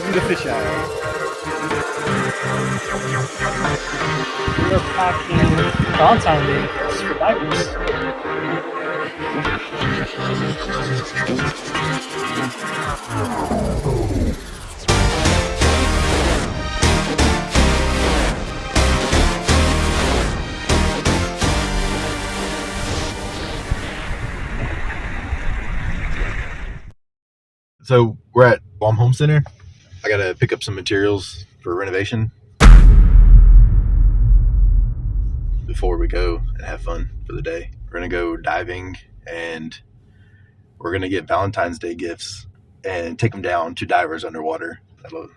Welcome to Fish Eye. We're packing Valentine Day gifts for divers. So we're at Guam Home Center. I gotta pick up some materials for renovation before we go and have fun for the day. We're gonna go diving and we're gonna get Valentine's Day gifts and take them down to divers underwater.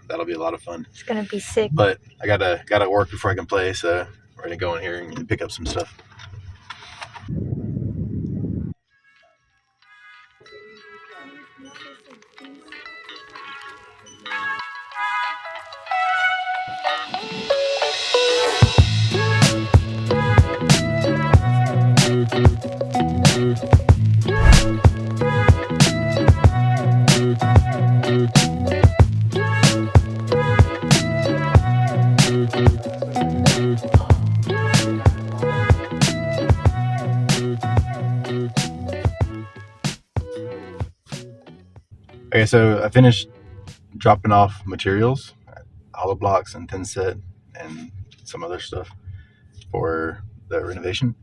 That'll be a lot of fun. It's gonna be sick. But I gotta work before I can play, so we're gonna go in here and pick up some stuff. Okay, so I finished dropping off materials, hollow blocks and thin set and some other stuff for the renovation.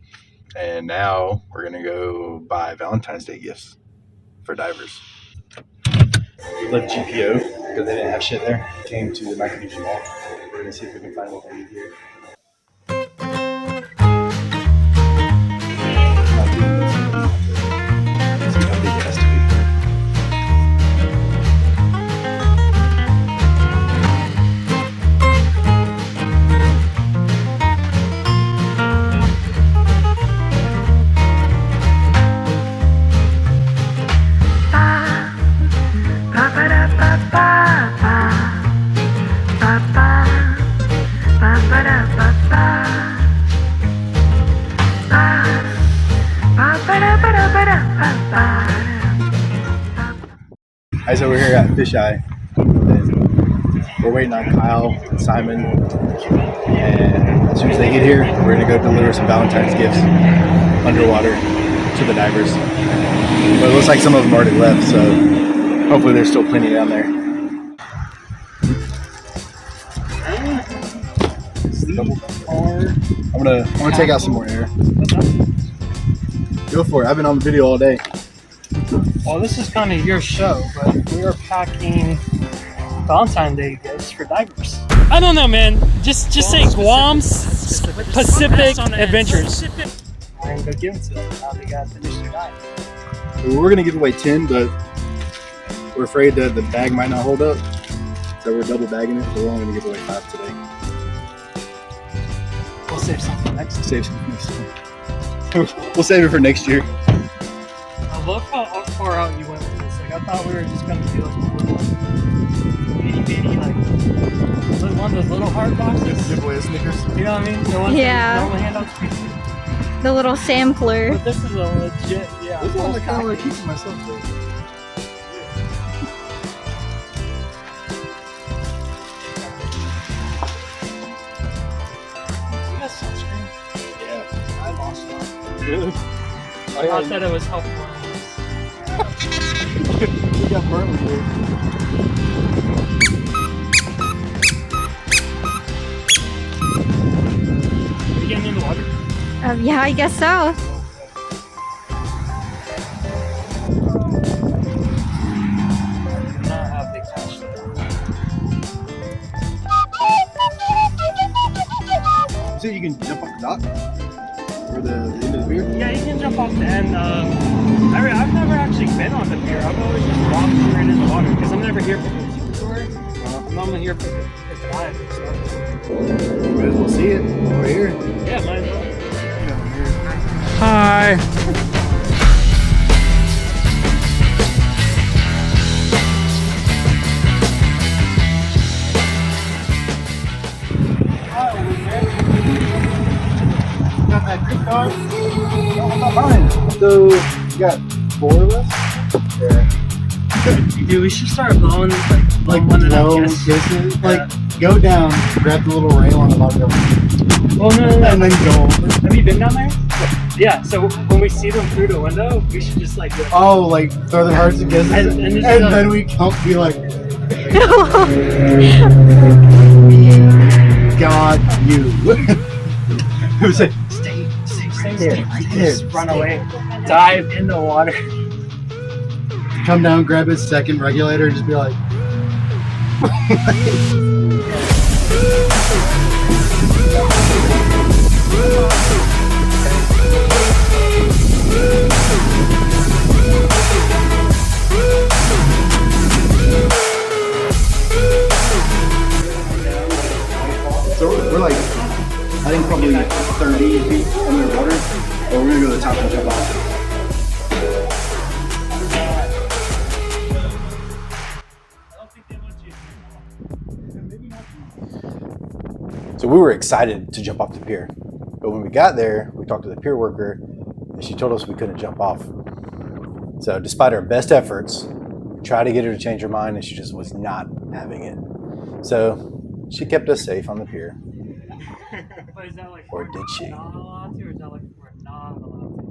And now we're gonna go buy Valentine's Day gifts for divers. We left GPO because they didn't have shit there. Came to the Micronesia Mall. We're gonna see if we can find what they need here. See how big it has to be. Alright, so we're here at Fish Eye. We're waiting on Kyle and Simon. And as soon as they get here, we're gonna go deliver some Valentine's gifts underwater to the divers. But it looks like some of them already left, so hopefully there's still plenty down there. I'm gonna take out some more air. Go for it. I've been on the video all day. Well, this is kind of your show, but we are packing Valentine Day gifts for divers. I don't know, man. Just say Guam's Pacific Adventures. I'm gonna go give them to them now they got finished their dive. We're gonna give away 10, but we're afraid that the bag might not hold up, so we're double bagging it. So we're only gonna give away 5 today. We'll save something next time. Save something next time. We'll save it for next year. I love how far out you went with this. Like, I thought we were just gonna do like a little itty bitty, like one of those little hard boxes. Give away Snickers. You know what I mean? The ones Yeah. that normally hand out to people. The little sampler. But this is a legit, yeah. This one I kind of like keeping myself though. You got sunscreen? Yeah. I lost one. Good. I thought that it was helpful. We got burnt with it. Are you getting in the water? Yeah, I guess so. Not have big cash. So you can jump off the dock? Or the end of the pier? Yeah, you can jump off the end. I've never actually been on the pier. I've always just walked straight in the water because I'm never here for the tour. I'm normally here for the dive and stuff. Might as well see it over here. Yeah, might as well. Hi. Got that green card? No, I'm not buying. So you got 4 of us? Yeah. Dude, we should start blowing Like one of blow them. kisses. Like go down, grab the little rail on the bottom of Oh no, and then go. Have you been down there? Yeah. So when we see them through the window, we should just like. Oh, like throw their hearts and kisses, And and, just, then we come be like, God, you. Who said, stay there. Just run away. Dive in the water. come down, grab his second regulator, and just be like. So we're like, I think probably 30 feet underwater, but we're gonna go to the top and jump off. So we were excited to jump off the pier. But when we got there, we talked to the pier worker and she told us we couldn't jump off. So despite our best efforts, we tried to get her to change her mind and she just was not having it. So she kept us safe on the pier. But is that like Or did she? Not allowed to, or is that like we're not allowed to?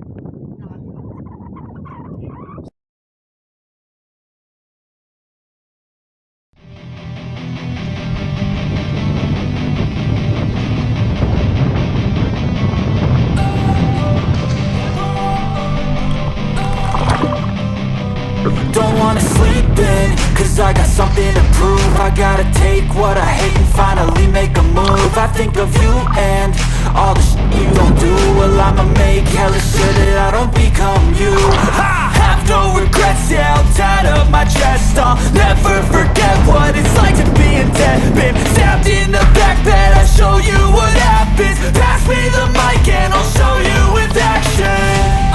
Don't wanna sleep in, cause I got something to prove. I gotta take what I hate and finally make a move. I think of you and all the shit you don't do. Well, I'ma make hella sure that I don't become you. I have no regrets, yeah, I'll tie up my chest. I'll never forget what it's like to be in debt. Been stabbed in the back bed, I'll show you what happens. Pass me the mic and I'll show you with action.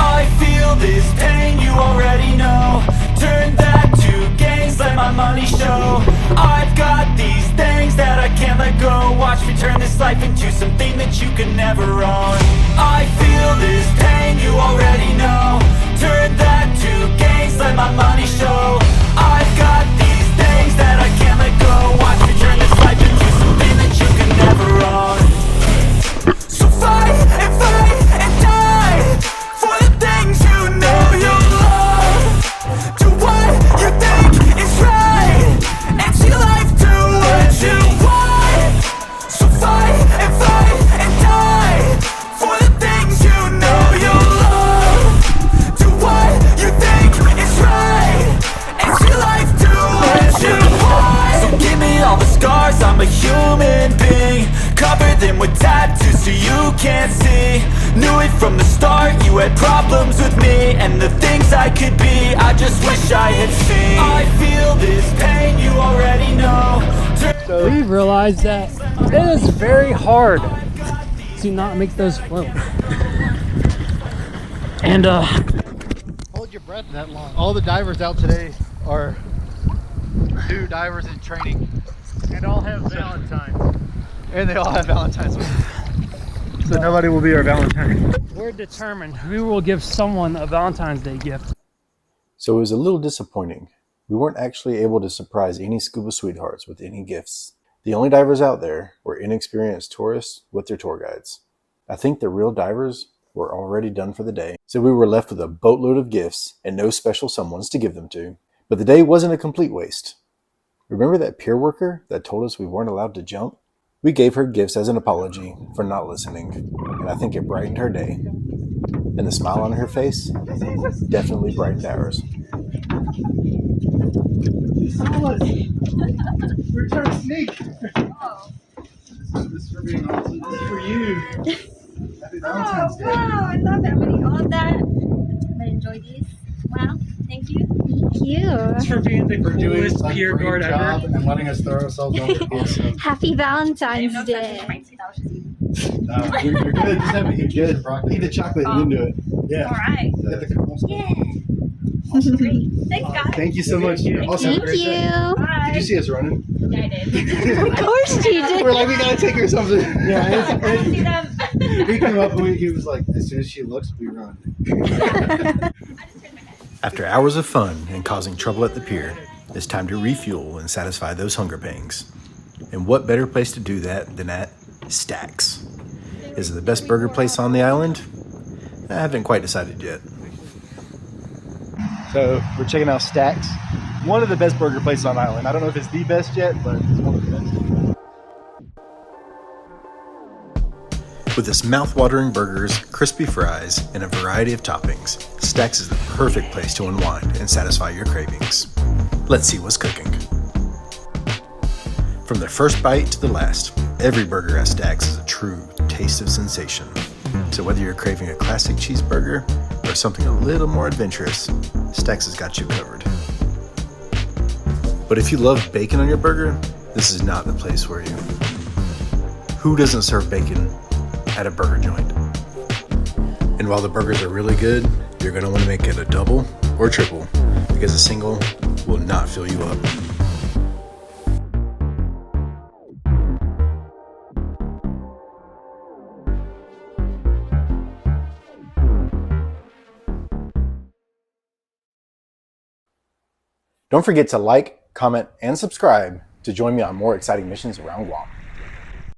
I feel this pain, you already know. Turn that to gains, let my money show. I've got these things that I can't let go. Watch me turn this life into something that you can never own. I feel this pain, you already know. Turn that to gains, let my money show. I've got these things that I can't let go. Watch me turn this life into something that you can never own. So fight and die for the things you know you love. Do what you think is right, and see life do what you want. So fight and die for the things you know you love. Do what you think is right, and see life do what you want. So give me all the scars, I'm a human being. Cover them with tattoos so you can't see. Knew it from the start, you had problems with me and the things I could be, I just wish I had seen. I feel this pain, you already know. We've realized that it is very hard to not make those float. And Hold your breath that long. All the divers out today are new divers in training. and all have Valentine. And they all have Valentine's with them. So nobody will be our Valentine. We're determined. We will give someone a Valentine's Day gift. So it was a little disappointing. We weren't actually able to surprise any scuba sweethearts with any gifts. The only divers out there were inexperienced tourists with their tour guides. I think the real divers were already done for the day, so we were left with a boatload of gifts and no special someones to give them to. But the day wasn't a complete waste. Remember that pier worker that told us we weren't allowed to jump? We gave her gifts as an apology for not listening, and I think it brightened her day. And the smile on her face definitely brightened ours. We're trying to sneak. This is for being awesome. This is for you. Happy Valentine's Day. Wow, I love everybody. All of that. I enjoy these. Wow, thank you. Thank you. Thanks for being the For doing coolest a pier great guard job ever. and letting us throw ourselves over. Awesome. Happy Valentine's Day. You're good. Just have it. You're good. Eat the chocolate and into it. Yeah. All right. Get the caramels. Yeah. Great. Thanks, guys. Thank you so much. Also, have a Thank great day. you. Bye. Did you see us running? Yeah, I did. Of course you did. We're like, we gotta take her something. Yeah. I want to see them. He came up and he was like, as soon as she looks, we run. I just turned my head. After hours of fun and causing trouble at the pier, it's time to refuel and satisfy those hunger pangs. And what better place to do that than at Stax? Is it the best burger place on the island? I haven't quite decided yet. So we're checking out Stax, one of the best burger places on the island. I don't know if it's the best yet, but it's one of the best. With its mouth-watering burgers, crispy fries, and a variety of toppings, Stax is the perfect place to unwind and satisfy your cravings. Let's see what's cooking. From the first bite to the last, every burger at Stax is a true taste of sensation. So whether you're craving a classic cheeseburger or something a little more adventurous, Stax has got you covered. But if you love bacon on your burger, this is not the place for you. Who doesn't serve bacon at a burger joint? And while the burgers are really good, you're going to want to make it a double or triple because a single will not fill you up. Don't forget to like, comment, and subscribe to join me on more exciting missions around Guam.